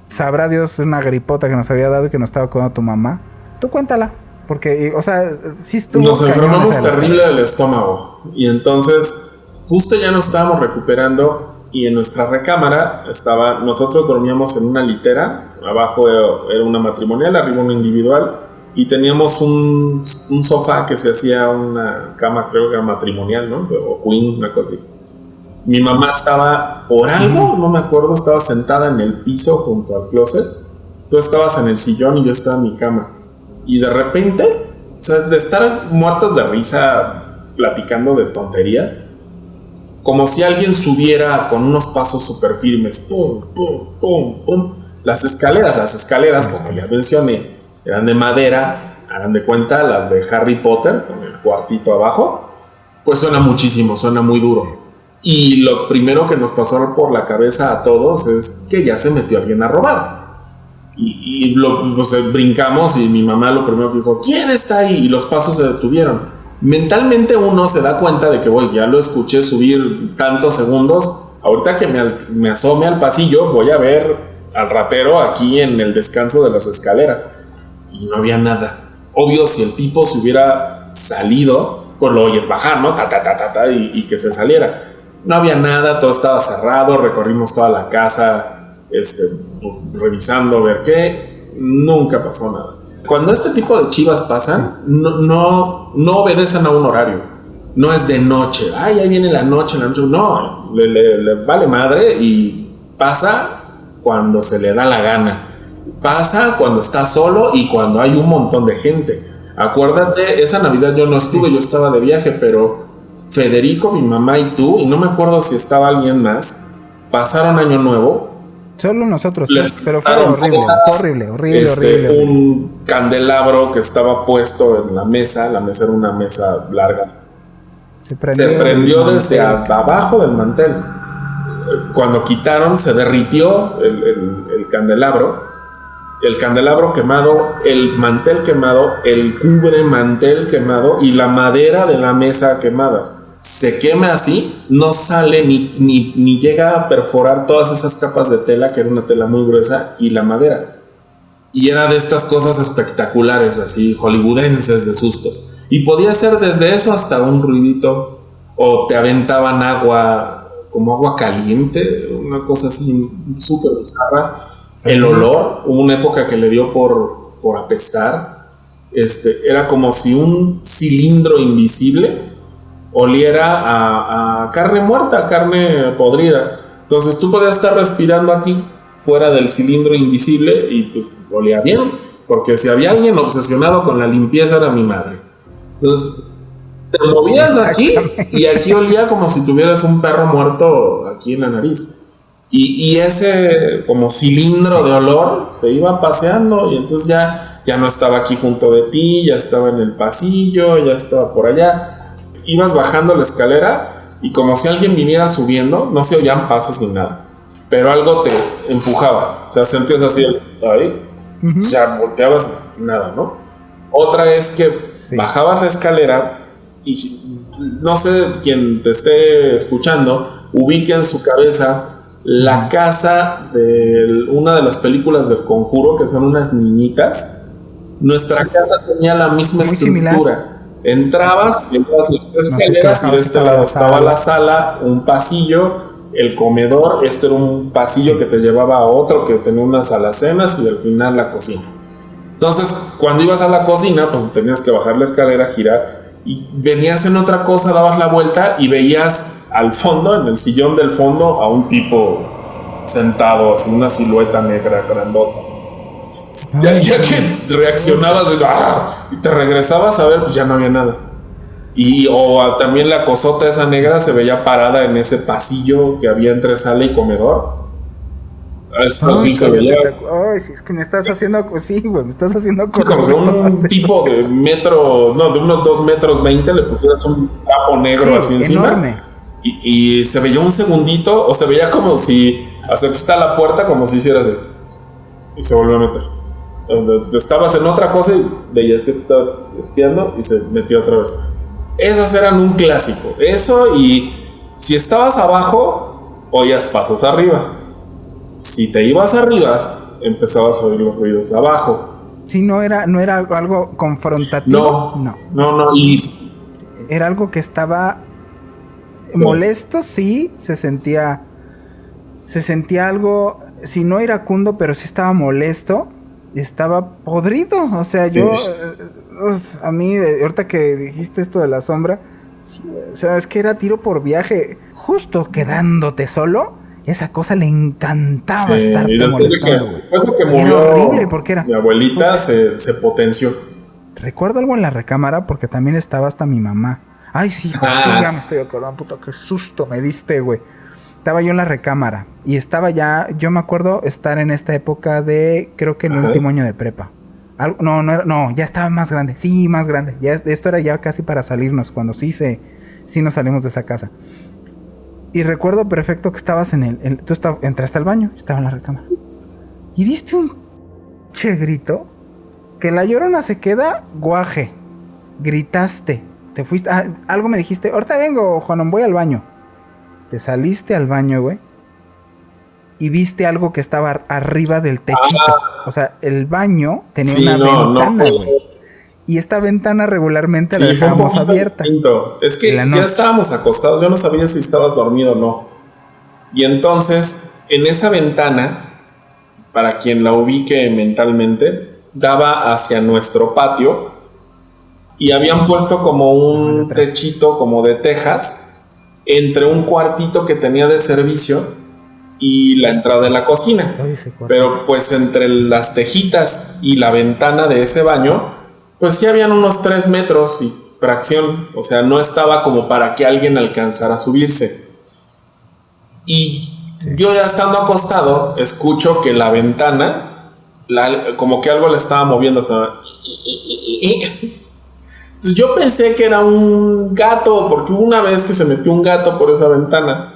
Sabrá Dios una gripota que nos había dado y que nos estaba cuidando tu mamá. Tú cuéntala. Porque, o sea, sí estuvo. Nos enfermamos terrible del estómago. Y entonces, justo ya nos estábamos recuperando. Y en nuestra recámara nosotros dormíamos en una litera. Abajo era una matrimonial, arriba una individual. Y teníamos un sofá que se hacía una cama, creo que era matrimonial, ¿no? O queen, una cosa así. Mi mamá estaba, por algo, no me acuerdo, estaba sentada en el piso junto al closet. Tú estabas en el sillón y yo estaba en mi cama. Y de repente, o sea, de estar muertos de risa platicando de tonterías, como si alguien subiera con unos pasos súper firmes, pum, pum, pum, pum, las escaleras, como ya mencioné, eran de madera, hagan de cuenta las de Harry Potter, con el cuartito abajo, pues suena muchísimo, suena muy duro. Y lo primero que nos pasó por la cabeza a todos es que ya se metió alguien a robar. Brincamos y mi mamá lo primero que dijo, ¿quién está ahí? Y los pasos se detuvieron. Mentalmente uno se da cuenta de que ya lo escuché subir tantos segundos, ahorita que me asome al pasillo voy a ver al ratero aquí en el descanso de las escaleras. Y no había nada. Obvio, si el tipo se hubiera salido, pues lo oyes bajar, ¿no? Y que se saliera. No había nada, todo estaba cerrado, recorrimos toda la casa, pues, revisando, ver qué, nunca pasó nada. Cuando este tipo de chivas pasan, no obedecen a un horario. No es de noche, ahí viene la noche, no, le vale madre y pasa cuando se le da la gana. Pasa cuando está solo y cuando hay un montón de gente. Acuérdate, esa Navidad yo no estuve, yo estaba de viaje, pero Federico, mi mamá y tú, y no me acuerdo si estaba alguien más, pasaron Año Nuevo. Solo nosotros, pero fue horrible. Un candelabro que estaba puesto en la mesa era una mesa larga. Se prendió desde abajo del mantel. Cuando quitaron, se derritió el candelabro. El candelabro quemado, el mantel quemado, el cubre mantel quemado y la madera de la mesa quemada. Se quema así, no sale ni llega a perforar todas esas capas de tela, que era una tela muy gruesa, y la madera. Y era de estas cosas espectaculares, así, hollywoodenses de sustos. Y podía ser desde eso hasta un ruidito, o te aventaban agua, como agua caliente, una cosa así súper bizarra. El olor, hubo una época que le dio por apestar. Era como si un cilindro invisible oliera a carne muerta, carne podrida. Entonces tú podías estar respirando aquí, fuera del cilindro invisible, y pues olía bien, porque si había alguien obsesionado con la limpieza era mi madre. Entonces te movías aquí y aquí olía como si tuvieras un perro muerto aquí en la nariz. Y ese como cilindro de olor se iba paseando, y entonces ya no estaba aquí junto de ti, ya estaba en el pasillo, ya estaba por allá. Ibas bajando la escalera y como si alguien viniera subiendo, no se oían pasos ni nada, pero algo te empujaba, o sea, sentías así, ya volteabas, nada, ¿no? Otra es que bajabas la escalera y no sé quién te esté escuchando, ubique en su cabeza la casa de una de las películas del Conjuro, que son unas niñitas. Nuestra casa tenía la misma estructura. Entrabas, las escaleras, y de este lado estaba la sala, un pasillo, el comedor. Este era un pasillo que te llevaba a otro que tenía unas alacenas, y al final la cocina. Entonces, cuando ibas a la cocina, pues tenías que bajar la escalera, girar, y venías en otra cosa, dabas la vuelta y veías al fondo, en el sillón del fondo, a un tipo sentado, así, una silueta negra grandota. Ya que reaccionabas y te regresabas a ver, pues ya no había nada. También la cosota esa negra se veía parada en ese pasillo que había entre sala y comedor. Se veía. Ay, sí, es que me estás haciendo. Sí, güey, me estás haciendo. Sí, como si un tipo de metro, no, de unos 2 metros 20 le pusieras un trapo negro así encima. Enorme. Y se veía un segundito, o se veía como si acercaste la puerta, como si hicieras así, y se volvió a meter. Estabas en otra cosa y veías que te estabas espiando y se metió otra vez. Esas eran un clásico. Eso, y si estabas abajo, oías pasos arriba. Si te ibas arriba, empezabas a oír los ruidos abajo. Sí, no era algo confrontativo. No. Y era algo que estaba molesto, sí, se sentía algo, si no iracundo, pero sí estaba molesto. Estaba podrido, o sea, yo, a mí, ahorita que dijiste esto de la sombra, sí, o sea, es que era tiro por viaje, justo quedándote solo, esa cosa le encantaba estarte molestando, güey. Era horrible porque era... Mi abuelita se potenció. Recuerdo algo en la recámara porque también estaba hasta mi mamá. Ay, sí, sí, ya me estoy acordando, puta, qué susto me diste, güey. Estaba yo en la recámara y estaba ya, yo me acuerdo estar en esta época de, creo que el último año de prepa. No, no era, no, ya estaba más grande. Sí, más grande. Ya, esto era ya casi para salirnos, cuando sí nos salimos de esa casa. Y recuerdo perfecto que estabas tú entraste al baño, estaba en la recámara. Y diste un grito que la Llorona se queda guaje. Gritaste, te fuiste, algo me dijiste, ahorita vengo, Juanón, voy al baño. Te saliste al baño, güey, y viste algo que estaba arriba del techito. O sea, el baño tenía una ventana, güey. Y esta ventana regularmente la dejábamos abierta. Distinto. Es que ya estábamos acostados, yo no sabía si estabas dormido o no. Y entonces, en esa ventana, para quien la ubique mentalmente, daba hacia nuestro patio y habían puesto como un techito como de tejas entre un cuartito que tenía de servicio y la entrada de la cocina. Pero pues entre las tejitas y la ventana de ese baño, pues sí habían unos 3 metros y fracción. O sea, no estaba como para que alguien alcanzara a subirse. Y yo ya estando acostado, escucho que la ventana, como que algo le estaba moviendo. O sea, entonces yo pensé que era un gato, porque hubo una vez que se metió un gato por esa ventana.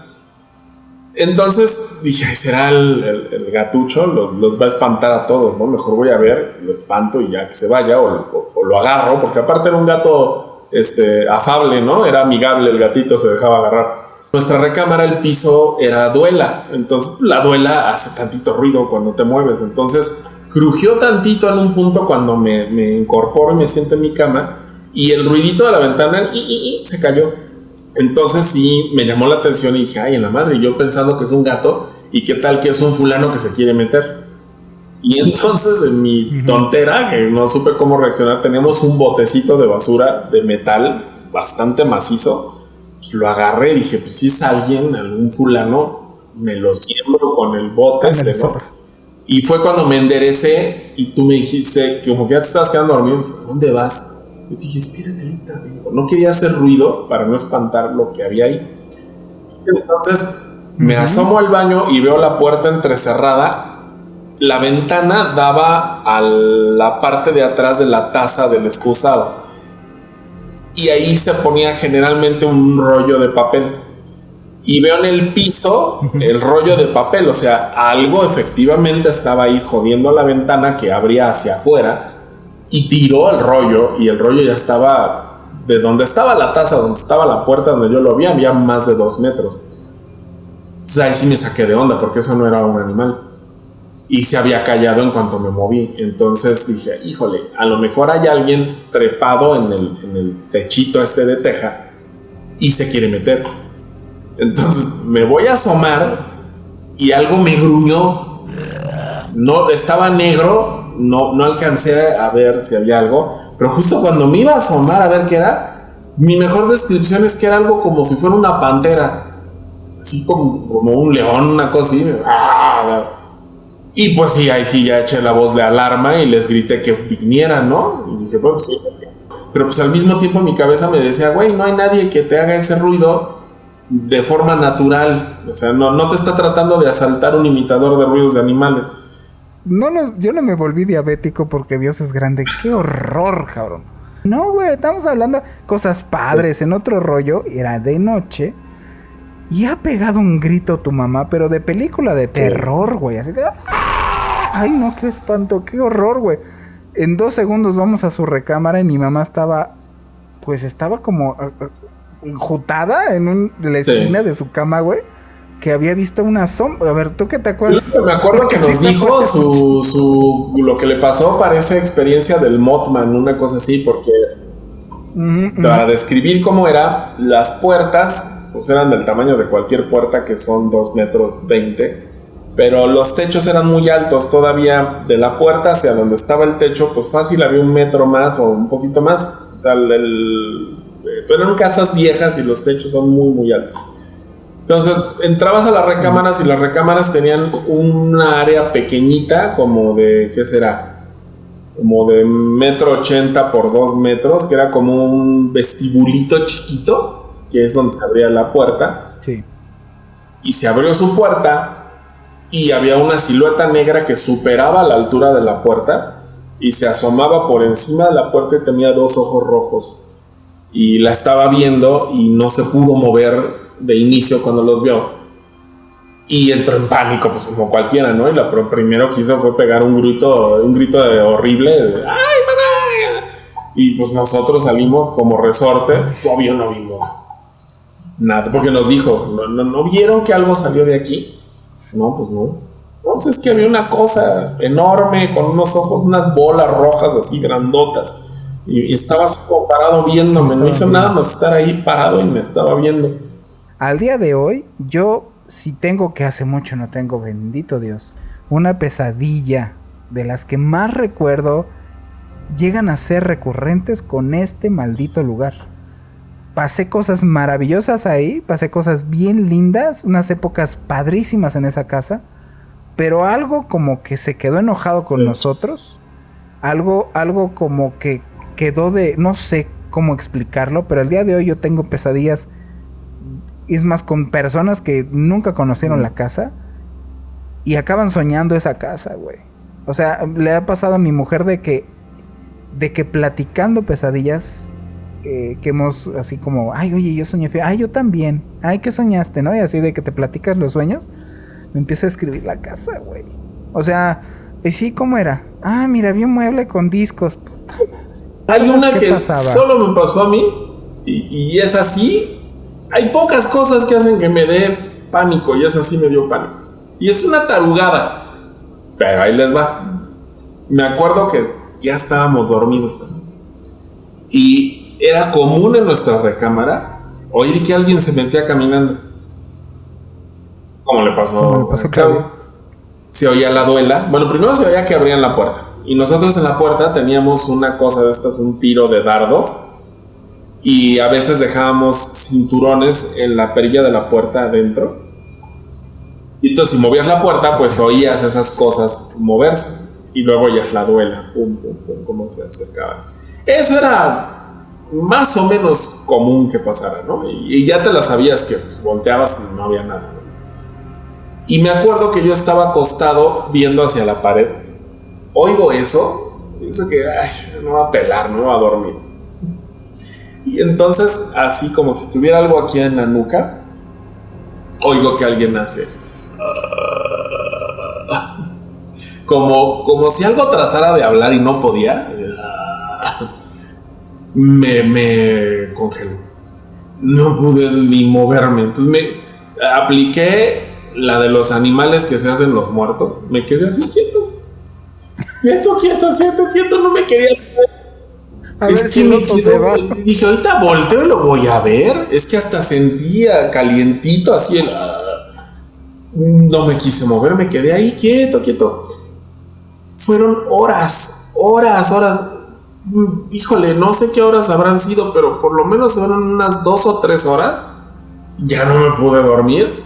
Entonces dije, será el gatucho, los va a espantar a todos, ¿no? Mejor voy a ver, lo espanto y ya que se vaya, o lo agarro, porque aparte era un gato afable, ¿no? Era amigable, el gatito se dejaba agarrar. Nuestra recámara, el piso era duela, entonces la duela hace tantito ruido cuando te mueves, entonces crujió tantito en un punto cuando me incorporo y me siento en mi cama, y el ruidito de la ventana se cayó. Entonces sí me llamó la atención y dije, ay, en la madre, yo pensando que es un gato, y qué tal que es un fulano que se quiere meter. Y entonces en mi tontera, que no supe cómo reaccionar, teníamos un botecito de basura de metal bastante macizo. Pues lo agarré y dije, pues si es alguien, algún fulano, me lo siembro con el bote, ¿no? Y fue cuando me enderecé y tú me dijiste que como que ya te estabas quedando dormido. ¿A dónde vas? Yo dije, espérate, ahorita vengo. No quería hacer ruido para no espantar lo que había ahí. Entonces me asomo al baño y veo la puerta entrecerrada. La ventana daba a la parte de atrás de la taza del excusado. Y ahí se ponía generalmente un rollo de papel. Y veo en el piso el rollo de papel. O sea, algo efectivamente estaba ahí jodiendo la ventana que abría hacia afuera. Y tiró el rollo, y el rollo ya estaba de donde estaba la taza, donde estaba la puerta donde yo lo vi, había más de 2 metros. Entonces ahí sí me saqué de onda, porque eso no era un animal. Y se había callado en cuanto me moví. Entonces dije, híjole, a lo mejor hay alguien trepado en el techito de teja y se quiere meter. Entonces me voy a asomar y algo me gruñó. No, estaba negro. No alcancé a ver si había algo, pero justo cuando me iba a asomar a ver qué era, mi mejor descripción es que era algo como si fuera una pantera, así como un león, una cosa así. Y pues sí, ahí sí ya eché la voz de alarma y les grité que vinieran, ¿no? Y dije, pues sí. Pero pues al mismo tiempo mi cabeza me decía, güey, no hay nadie que te haga ese ruido de forma natural. O sea, no te está tratando de asaltar un imitador de ruidos de animales. Yo no me volví diabético porque Dios es grande. ¡Qué horror, cabrón! No, güey, estamos hablando cosas padres. En otro rollo, era de noche y ha pegado un grito tu mamá, pero de película de terror, güey. Así que... ¡ay, no, qué espanto! ¡Qué horror, güey! En 2 segundos vamos a su recámara y mi mamá estaba como enjutada en la esquina de su cama, güey. Que había visto una sombra. A ver, ¿tú qué te acuerdas? Me acuerdo que nos dijo lo que le pasó parece experiencia del Mothman, una cosa así, porque para describir cómo era, las puertas pues eran del tamaño de cualquier puerta, que son 2 metros 20, pero los techos eran muy altos. Todavía de la puerta hacia donde estaba el techo, pues fácil había 1 metro más o un poquito más. O sea, pero eran casas viejas y los techos son muy muy altos. Entonces entrabas a las recámaras y las recámaras tenían una área pequeñita, como de, ¿qué será? Como de 1.80 m por 2 metros, que era como un vestibulito chiquito, que es donde se abría la puerta. Sí. Y se abrió su puerta y había una silueta negra que superaba la altura de la puerta y se asomaba por encima de la puerta y tenía 2 ojos rojos. Y la estaba viendo y no se pudo mover de inicio cuando los vio. Y entró en pánico, pues como cualquiera, ¿no? Y lo primero que hizo fue pegar un grito horrible de, ¡ay, mamá! Y pues nosotros salimos como resorte, obvio no vimos nada, porque nos dijo, ¿no vieron que algo salió de aquí? No, pues no. No, pues es que había una cosa enorme con unos ojos, unas bolas rojas así grandotas. Y estaba así como parado viéndome, no hizo nada más estar ahí parado y me estaba viendo. Al día de hoy, yo sí tengo, que hace mucho no tengo, bendito Dios, una pesadilla de las que más recuerdo, llegan a ser recurrentes con este maldito lugar. Pasé cosas maravillosas ahí, pasé cosas bien lindas, unas épocas padrísimas en esa casa, pero algo como que se quedó enojado con nosotros, algo como que quedó de, no sé cómo explicarlo, pero al día de hoy yo tengo pesadillas, es más, con personas que nunca conocieron la casa y acaban soñando esa casa, güey. O sea, le ha pasado a mi mujer de que platicando pesadillas, que hemos así como, ay, oye, yo soñé feo, ay, yo también, ay, ¿qué soñaste, no? Y así de que te platicas los sueños, me empieza a escribir la casa, güey. O sea, sí, ¿cómo era? Ah, mira, había un mueble con discos, puta madre. Hay una que pasaba? Solo me pasó a mí y es así. Hay pocas cosas que hacen que me dé pánico y esa sí me dio pánico. Y es una tarugada, pero ahí les va. Me acuerdo que ya estábamos dormidos y era común en nuestra recámara oír que alguien se metía caminando. Como le pasó a Claudio. Se oía la duela. Bueno, primero se oía que abrían la puerta. Y nosotros en la puerta teníamos una cosa de estas, un tiro de dardos. Y a veces dejábamos cinturones en la perilla de la puerta adentro. Y entonces si movías la puerta, pues oías esas cosas moverse. Y luego oías la duela, pum, pum, pum, cómo se acercaban. Eso era más o menos común que pasara, ¿no? Y ya te la sabías que pues, volteabas y no había nada. Y me acuerdo que yo estaba acostado viendo hacia la pared. Oigo eso que, ay, no va a pelar, no va a dormir. Y entonces, así como si tuviera algo aquí en la nuca, oigo que alguien hace como si algo tratara de hablar y no podía. Me congeló. No pude ni moverme. Entonces me apliqué la de los animales que se hacen los muertos. Me quedé así quieto, no me quería mover. A ver si el otro se va. Dije, ahorita volteo y lo voy a ver. Es que hasta sentía calientito así el... No me quise mover, me quedé ahí quieto. Fueron horas. Híjole, no sé qué horas habrán sido, pero por lo menos fueron unas 2 o 3 horas. Ya no me pude dormir.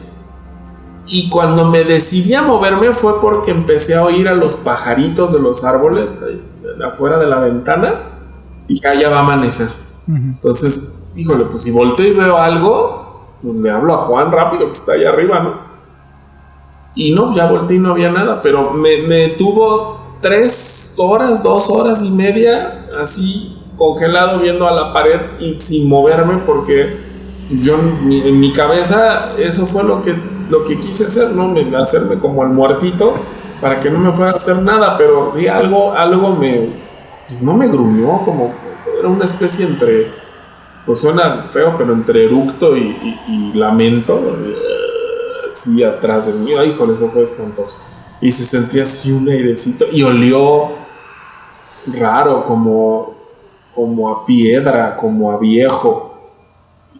Y cuando me decidí a moverme fue porque empecé a oír a los pajaritos de los árboles de afuera de la ventana. Y ya va a amanecer. Entonces, híjole, pues si volteo y veo algo, pues le hablo a Juan rápido que está allá arriba, ¿no? Y no, ya volteé y no había nada, pero me tuvo 3 horas, 2 horas y media así congelado viendo a la pared y sin moverme, porque yo en mi cabeza eso fue lo que quise hacer, ¿no? Hacerme como el muertito para que no me fuera a hacer nada, pero sí algo no me gruñó, como era una especie entre, pues suena feo, pero entre eructo y lamento, así atrás de mí. Ay, híjole, eso fue espantoso. Y se sentía así un airecito y olió raro, como a piedra, como a viejo.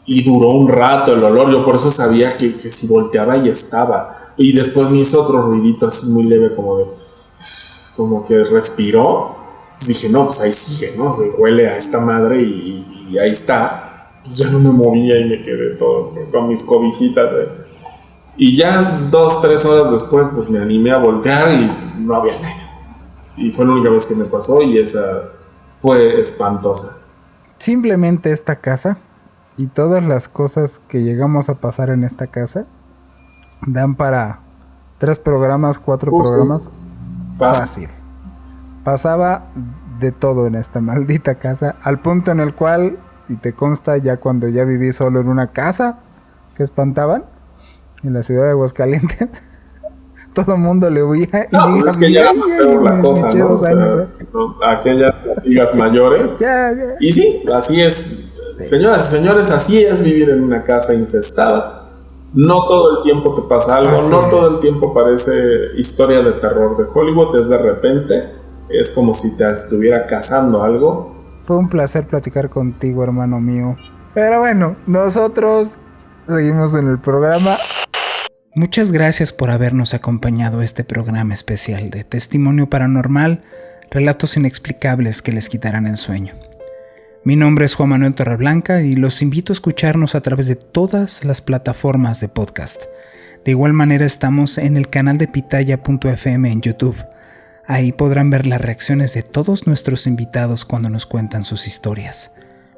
Y duró un rato el olor. Yo por eso sabía que si volteaba ya estaba. Y después me hizo otro ruidito así muy leve, como que respiró. Entonces dije, no, pues ahí sigue, ¿no? Huele a esta madre y ahí está. Pues ya no me movía y me quedé todo con mis cobijitas. Y ya 2-3 horas después, pues me animé a voltear y no había nada. Y fue la única vez que me pasó y esa fue espantosa. Simplemente esta casa y todas las cosas que llegamos a pasar en esta casa dan para 3 programas, 4 programas fácil. Pasaba de todo en esta maldita casa, al punto en el cual, y te consta ya cuando ya viví solo en una casa que espantaban, en la ciudad de Aguascalientes, todo el mundo le huía. No, pues es que ya la cosa, ¿no? O sea, aquellas ligas mayores. Ya. Y sí, así es. Sí. Señoras y señores, así es vivir en una casa infestada. No todo el tiempo te pasa algo, así no es. Todo el tiempo parece historia de terror de Hollywood, es de repente, es como si te estuviera cazando algo. Fue un placer platicar contigo, hermano mío. Pero bueno, nosotros seguimos en el programa. Muchas gracias por habernos acompañado a este programa especial de Testimonio Paranormal, relatos inexplicables que les quitarán el sueño. Mi nombre es Juan Manuel Torreblanca y los invito a escucharnos a través de todas las plataformas de podcast. De igual manera estamos en el canal de pitaya.fm en YouTube. Ahí podrán ver las reacciones de todos nuestros invitados cuando nos cuentan sus historias.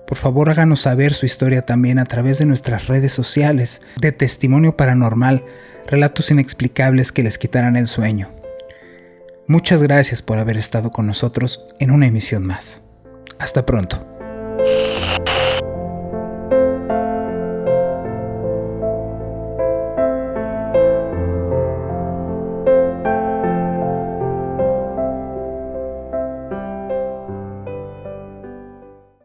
Por favor, háganos saber su historia también a través de nuestras redes sociales de Testimonio Paranormal, relatos inexplicables que les quitarán el sueño. Muchas gracias por haber estado con nosotros en una emisión más. Hasta pronto.